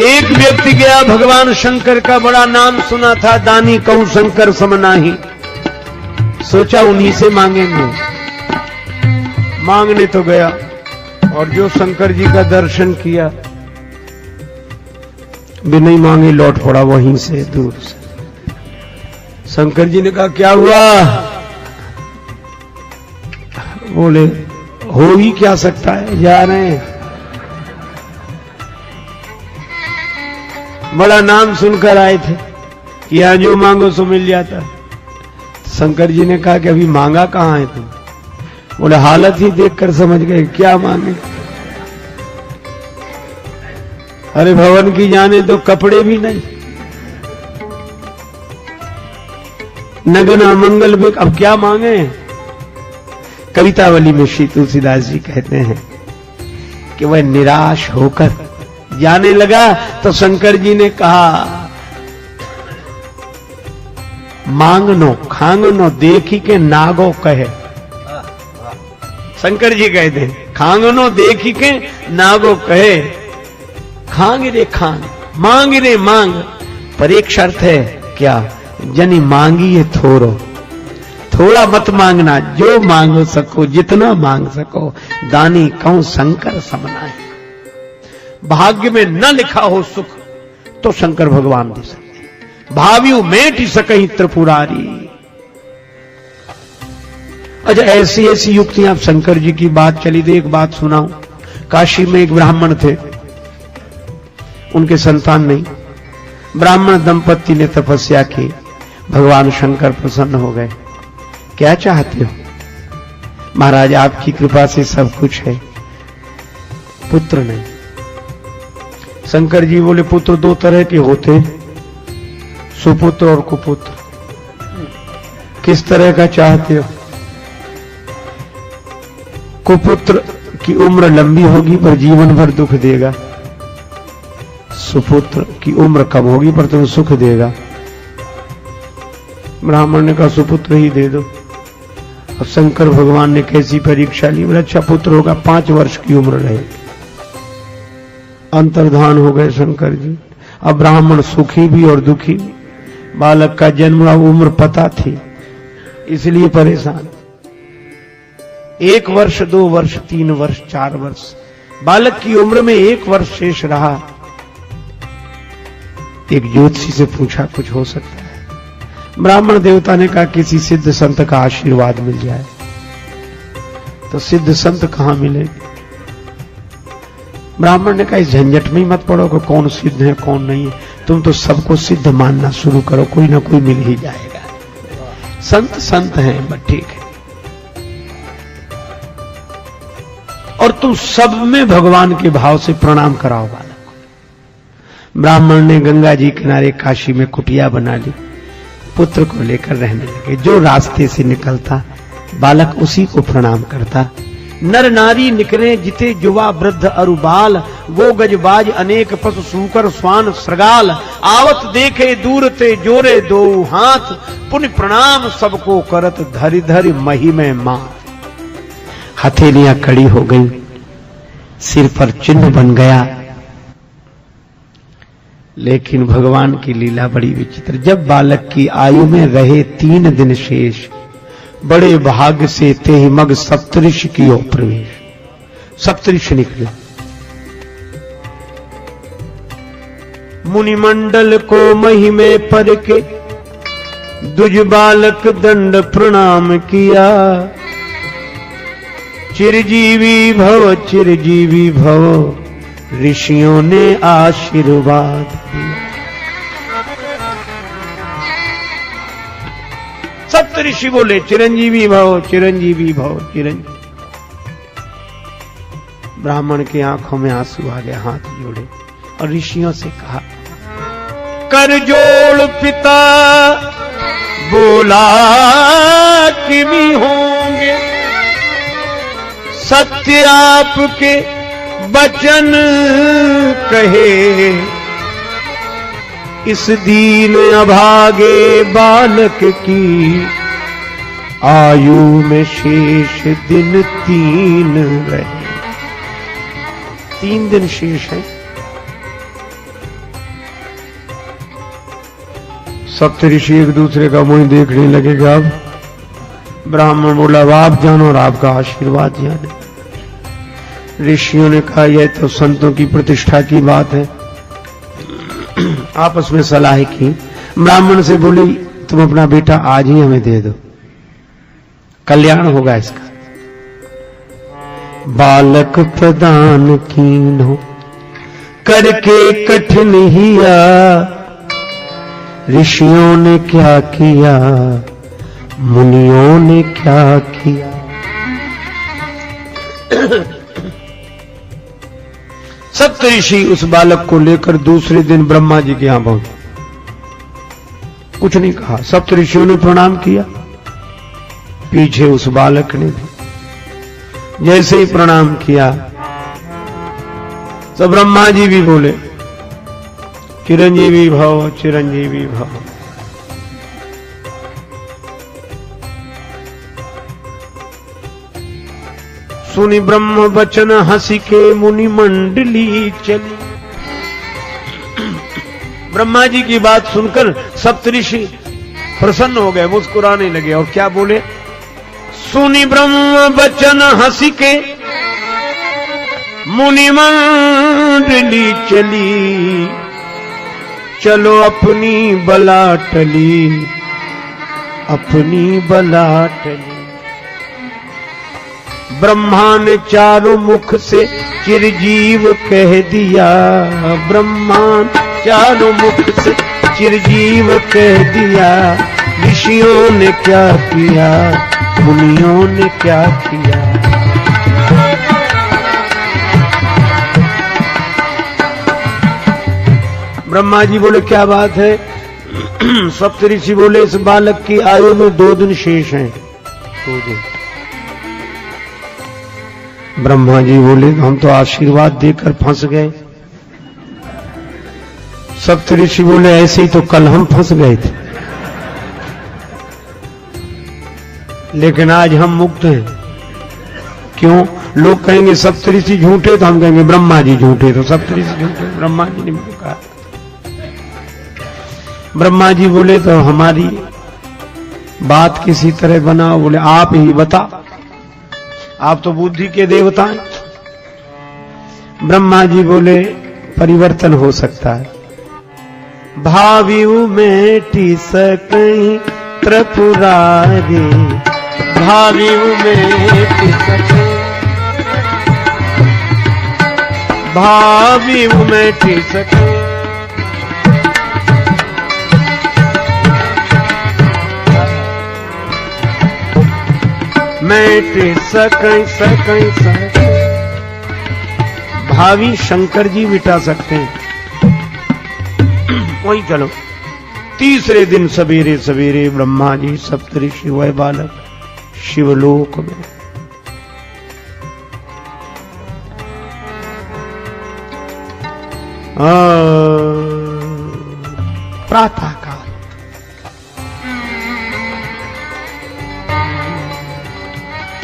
एक व्यक्ति गया, भगवान शंकर का बड़ा नाम सुना था, दानी कहूं शंकर समनाही, सोचा उन्हीं से मांगेंगे। मांगने तो गया और जो शंकर जी का दर्शन किया, भी नहीं मांगे, लौट पड़ा वहीं से दूर से। शंकर जी ने कहा क्या हुआ? बोले हो ही क्या सकता है, जा रहे हैं। बड़ा नाम सुनकर आए थे कि यहां जो मांगो सो मिल जाता। शंकर जी ने कहा कि अभी मांगा कहां है तुम? बोले हालत ही देखकर समझ गए क्या मांगे। अरे भवन की जाने तो कपड़े भी नहीं, नगन मंगल में अब क्या मांगे। कवितावली में श्री तुलसीदास जी कहते हैं कि वह निराश होकर जाने लगा तो शंकर जी ने कहा मांगनो खांगनो देखी के नागो कहे। शंकर जी कहते हैं खांगनो देखी के नागो कहे। खांग रे खांग, मांग रे मांग, पर एक शर्त है क्या? जनी मांगी ये थोड़ो, थोड़ा मत मांगना, जो मांग सको जितना मांग सको। दानी कहूं शंकर समनाए। भाग्य में न लिखा हो सुख तो शंकर भगवान दे सकते। भाव्यू मेट सकही त्रिपुरारी। अच्छा ऐसी ऐसी युक्तियां शंकर जी की बात चली थी। एक बात सुनाऊं, काशी में एक ब्राह्मण थे, उनके संतान नहीं। ब्राह्मण दंपति ने तपस्या की, भगवान शंकर प्रसन्न हो गए। क्या चाहते हो? महाराज आपकी कृपा से सब कुछ है, पुत्र नहीं। शंकर जी बोले पुत्र दो तरह के होते, सुपुत्र और कुपुत्र। किस तरह का चाहते हो? कुपुत्र की उम्र लंबी होगी पर जीवन भर दुख देगा, सुपुत्र की उम्र कम होगी पर तुम्हें सुख देगा। ब्राह्मण ने कहा सुपुत्र ही दे दो। और शंकर भगवान ने कैसी परीक्षा ली? बोला अच्छा पुत्र होगा, 5 वर्ष की उम्र रहेगी। अंतर्धान हो गए शंकर जी। अब ब्राह्मण सुखी भी और दुखी भी। बालक का जन्म उम्र पता थी, इसलिए परेशान। 1 वर्ष 2 वर्ष 3 वर्ष 4 वर्ष, बालक की उम्र में 1 वर्ष शेष रहा। एक ज्योतिषी से पूछा कुछ हो सकता है? ब्राह्मण देवता ने कहा किसी सिद्ध संत का आशीर्वाद मिल जाए। तो सिद्ध संत कहां मिलेंगे? ब्राह्मण ने कहा इस झंझट में ही मत पड़ो कि कौन सिद्ध है कौन नहीं है, तुम तो सबको सिद्ध मानना शुरू करो, कोई ना कोई मिल ही जाएगा। संत संत हैं बस ठीक है, और तुम सब में भगवान के भाव से प्रणाम कराओ बालक को। ब्राह्मण ने गंगा जी किनारे काशी में कुटिया बना ली, पुत्र को लेकर रहने लगे। जो रास्ते से निकलता बालक उसी को प्रणाम करता। नर नारी निकले जिते युवा वृद्ध अरुबाल, वो गजबाज अनेक पशु सूकर स्वान श्रगाल। आवत देखे दूर ते जोरे दो हाथ, पुण्य प्रणाम सबको करत धरि धरि मही में माथ। हथेलियां कड़ी हो गई, सिर पर चिन्ह बन गया। लेकिन भगवान की लीला बड़ी विचित्र। जब बालक की आयु में रहे 3 दिन शेष, बड़े भाग्य से ते ही मग सप्तऋषि की ओर प्रवेश। सप्तऋषि निकले, मुनिमंडल को महिमे पर के दुज बालक दंड प्रणाम किया। चिरजीवी भव चिरजीवी भव, ऋषियों ने आशीर्वाद दिया। सप्तऋषि बोले चिरंजीवी भव चिरंजीवी भव चिरंजीवी। ब्राह्मण की आंखों में आंसू आ गए, हाथ जोड़े और ऋषियों से कहा कर जोड़ पिता बोला किमी होंगे, सत्य आपके वचन कहे। इस दीन अभागे बालक की आयु में शेष दिन 3 रहे। 3 दिन शेष है। सप्तऋषि एक दूसरे का मुंह देखने लगेगा। अब ब्राह्मण बोला अब आप जानो और आपका आशीर्वाद जाने। ऋषियों ने कहा यह तो संतों की प्रतिष्ठा की बात है। आपस में सलाह की। ब्राह्मण से बोली तुम अपना बेटा आज ही हमें दे दो, कल्याण होगा इसका। बालक प्रदान कीन्हो करके कठिन हिया, ऋषियों ने क्या किया मुनियों ने क्या किया। सप्तऋषि उस बालक को लेकर दूसरे दिन ब्रह्मा जी के यहां पहुंचे। कुछ नहीं कहा, सप्तऋषियों ने प्रणाम किया, पीछे उस बालक ने भी जैसे ही प्रणाम किया तो ब्रह्मा जी भी बोले चिरंजीवी भव चिरंजीवी भव। सुनी ब्रह्म वचन हंसी के मुनि मंडली चली। ब्रह्मा जी की बात सुनकर सप्तऋषि प्रसन्न हो गए, मुस्कुराने लगे और क्या बोले, सुनी ब्रह्म वचन हंसी के मुनि मंडली चली, चलो अपनी बला टली अपनी बला टली। ब्रह्मा ने चारों मुख से चिरजीव कह दिया, ब्रह्मा चारों मुख से चिरजीव कह दिया। ऋषियों ने क्या किया मुनियों ने क्या किया। ब्रह्मा जी बोले क्या बात है। सप्तऋषि बोले इस बालक की आयु में 2 दिन शेष हैं। 2 दिन। ब्रह्मा जी बोले हम तो आशीर्वाद देकर फंस गए। सप्तऋषि बोले ऐसे ही तो कल हम फंस गए थे, लेकिन आज हम मुक्त हैं। क्यों? लोग कहेंगे सप्तऋषि झूठे तो हम कहेंगे ब्रह्मा जी झूठे, तो सप्तऋषि झूठे ब्रह्मा जी ने कहा। ब्रह्मा जी बोले तो हमारी बात किसी तरह बनाओ। बोले आप ही बता, आप तो बुद्धि के देवता हैं। ब्रह्मा जी बोले परिवर्तन हो सकता है। भावियु मेटी सकई त्रिपुरारी, भावियु मेटी सकई, भावियु मेटी सकई। मेटे सकई सकई सकई। भावी शंकर जी मिटा सकते हैं। वही चलो। तीसरे दिन सवेरे सवेरे ब्रह्मा जी सप्तऋषि वह बालक शिवलोक में। प्रातः काल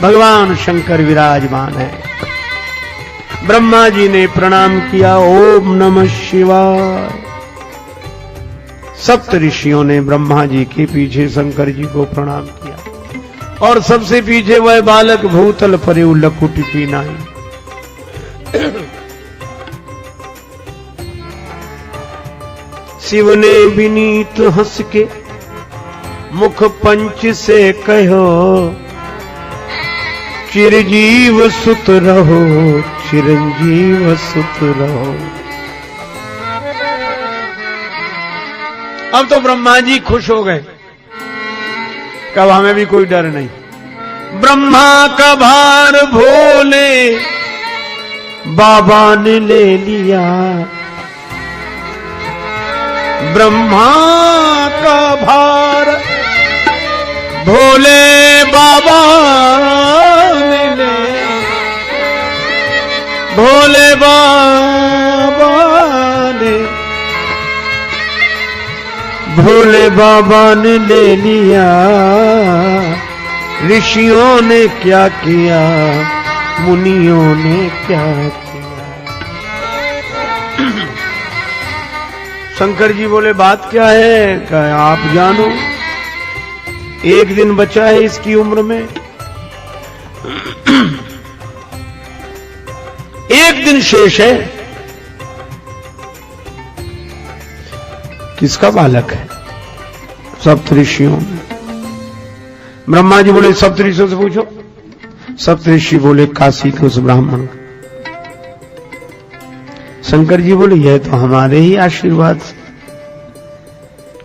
भगवान शंकर विराजमान है। ब्रह्मा जी ने प्रणाम किया, ओम नमः शिवाय। सप्तऋषियों ने ब्रह्मा जी के पीछे शंकर जी को प्रणाम किया और सबसे पीछे वह बालक भूतल परे लकुट की नाई। शिव ने विनीत हंस के मुख पंच से कहो, चिरजीव सुत रहो चिरंजीव सुत रहो। अब तो ब्रह्मा जी खुश हो गए, कब हमें भी कोई डर नहीं। ब्रह्मा का भार भोले बाबा ने ले लिया, ब्रह्मा का भार भोले बाबा ने ले, भोले बाबा ने, भोले बाबा ने ले लिया। ऋषियों ने क्या किया मुनियों ने क्या किया। शंकर जी बोले बात क्या है? कहा आप जानो, एक दिन बचा है इसकी उम्र में, एक दिन शेष है। किसका बालक है? सप्तऋषियों। ब्रह्मा जी बोले सप्तऋषियों से पूछो। सप्तऋषि बोले काशी के उस ब्राह्मण। शंकर जी बोले यह तो हमारे ही आशीर्वाद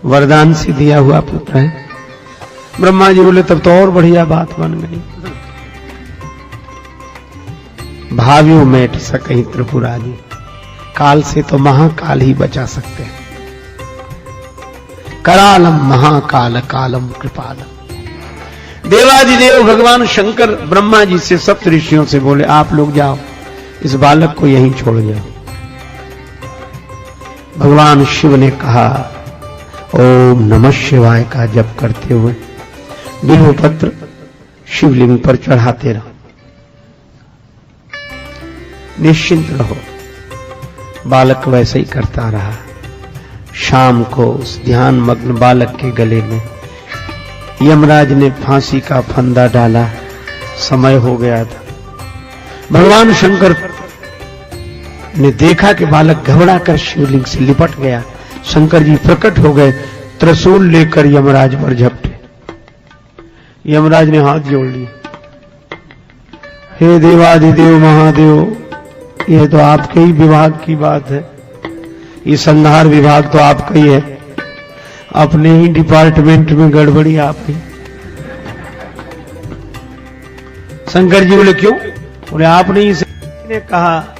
वरदान से दिया हुआ पुत्र है। ब्रह्मा जी बोले तब तो और बढ़िया बात बन गई। भावियों मेट सकहीं त्रिपुरारी, काल से तो महाकाल ही बचा सकते हैं। करालम महाकाल कालम कृपालम। देवादिदेव भगवान शंकर ब्रह्मा जी से सप्तऋषियों से बोले आप लोग जाओ, इस बालक को यहीं छोड़ जाओ। भगवान शिव ने कहा ओम नमः शिवाय का जप करते हुए बिल्वपत्र शिवलिंग पर चढ़ाते रहो, निश्चिंत रहो। बालक वैसे ही करता रहा। शाम को उस ध्यान मग्न बालक के गले में यमराज ने फांसी का फंदा डाला। समय हो गया था। भगवान शंकर ने देखा कि बालक घबरा कर शिवलिंग से लिपट गया। शंकर जी प्रकट हो गए, त्रिशूल लेकर यमराज पर झपटे। यमराज ने हाथ जोड़ लिया, हे देवादिदेव महादेव, यह तो आपके ही विभाग की बात है, ये संहार विभाग तो आपका ही है, अपने ही डिपार्टमेंट में गड़बड़ी आपकी। शंकर जी बोले क्यों? बोले आपने ही ने कहा।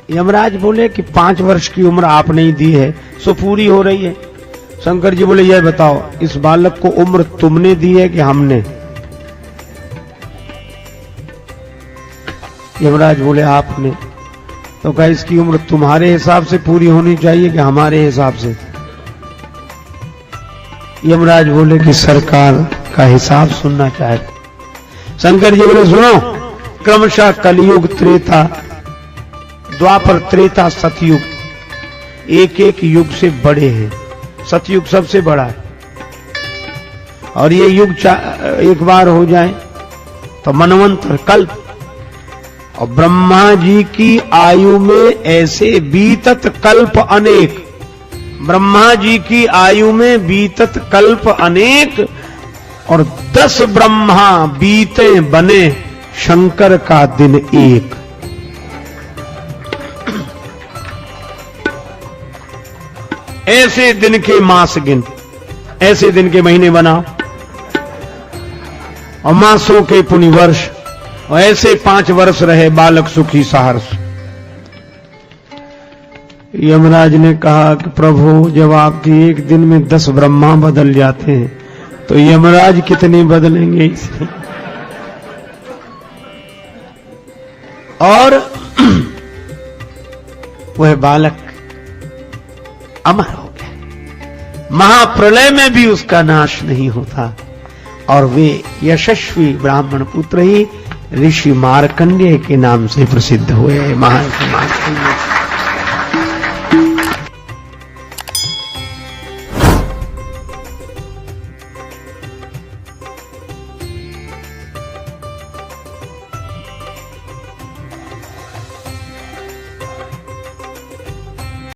यमराज बोले कि 5 वर्ष की उम्र आपने ही दी है, सो पूरी हो रही है। शंकर जी बोले यह बताओ इस बालक को उम्र तुमने दी है कि हमने? यमराज बोले आपने। तो कहा इसकी उम्र तुम्हारे हिसाब से पूरी होनी चाहिए कि हमारे हिसाब से? यमराज बोले कि सरकार का हिसाब सुनना चाहते। शंकर जी बोले सुनो, क्रमशः कलयुग, त्रेता, द्वापर, त्रेता, सतयुग, एक एक युग से बड़े हैं। सतयुग सबसे बड़ा है, और ये युग एक बार हो जाए तो मनवंतर, कल्प। और ब्रह्मा जी की आयु में ऐसे बीतत कल्प अनेक, ब्रह्मा जी की आयु में बीतत कल्प अनेक, और 10 ब्रह्मा बीते बने शंकर का दिन एक। ऐसे दिन के मास गिन, ऐसे दिन के महीने बनाओ, और मासों के पुण्य वर्ष, और ऐसे 5 वर्ष रहे बालक सुखी सहर्ष। यमराज ने कहा कि प्रभु जब आपके एक दिन में 10 ब्रह्मा बदल जाते हैं तो यमराज कितने बदलेंगे इसमें? और वह बालक अमर हो गया। महाप्रलय में भी उसका नाश नहीं होता, और वे यशस्वी ब्राह्मण पुत्र ही ऋषि मार्कंडेय के नाम से प्रसिद्ध हुए। महान मार्कंडेय